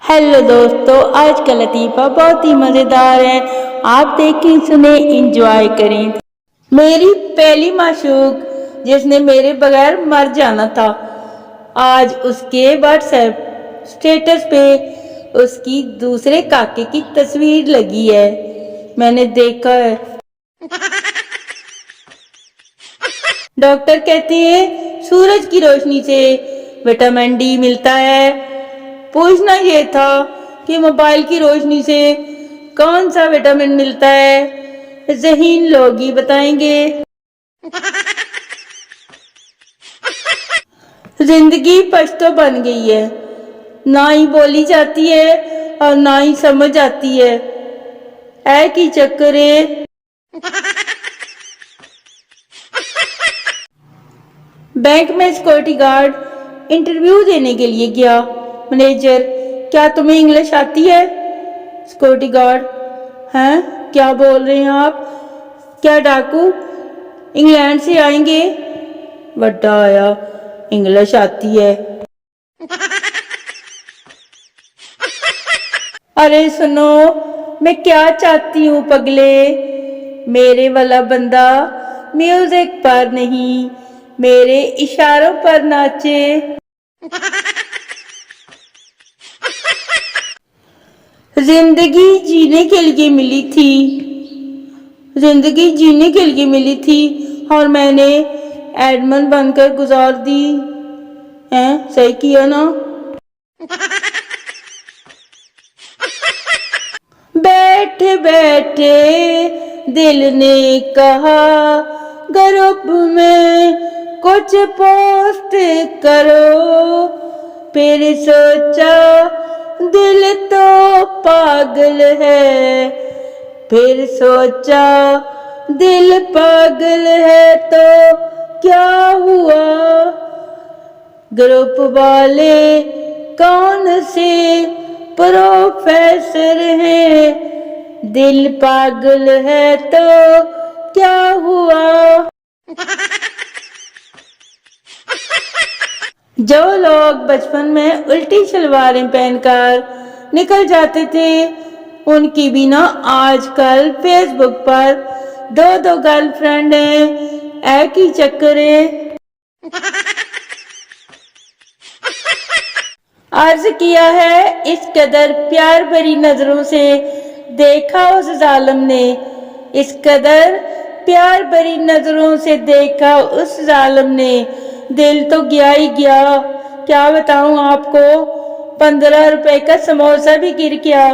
Hello दोस्तों, आज का लतीफ़ा बहुत ही मज़ेदार है। आप देखें, सुने, इंजॉय करें। मेरी पहली माशूक जिसने मेरे बगैर मर जाना था, आज उसके व्हाट्सएप स्टेटस पे उसकी दूसरे काके की तस्वीर लगी है। मैंने देखा है। डॉक्टर कहते हैं सूरज की रोशनी से विटामिन डी मिलता है। पूछना ये था कि मोबाइल की रोशनी से कौन सा विटामिन मिलता है, ज़हीन लोग ही बताएंगे। जिंदगी पश्तो बन गई है, ना ही बोली जाती है और ना ही समझ आती है। ऐ की चक्कर है। बैंक में सिक्योरिटी गार्ड इंटरव्यू देने के लिए गया। मैनेजर, क्या तुम्हें इंग्लिश आती है? सिक्योरिटी गार्ड, हैं क्या बोल रहे हैं आप? क्या डाकू इंग्लैंड से आएंगे? बड्डा आया, इंग्लिश आती है। अरे सुनो, मैं क्या चाहती हूँ पगले, मेरे वाला बंदा म्यूजिक पर नहीं, मेरे इशारों पर नाचे। जिंदगी जीने के लिए मिली थी, जिंदगी जीने के लिए मिली थी और मैंने एडमन बनकर गुजार दी। हैं, सही किया ना? बैठे बैठे दिल ने कहा ग्रुप में कुछ पोस्ट करो, फिर सोचा दिल तो पागल है, फिर सोचा दिल पागल है तो क्या हुआ? ग्रुप वाले कौन से प्रोफेसर हैं, दिल पागल है तो क्या हुआ? जो लोग बचपन में उल्टी सलवारें पहनकर निकल जाते थे, उनकी भी ना आजकल फेसबुक पर दो दो गर्लफ्रेंड हैं। एक ही चक्कर है। अर्ज किया है इस कदर प्यार भरी नजरों से देखा उस जालिम ने, इस कदर प्यार भरी नजरों से देखा उस जालिम ने, दिल तो गया ही गया। क्या बताऊं आपको, 15 रुपए का समोसा भी गिर गया।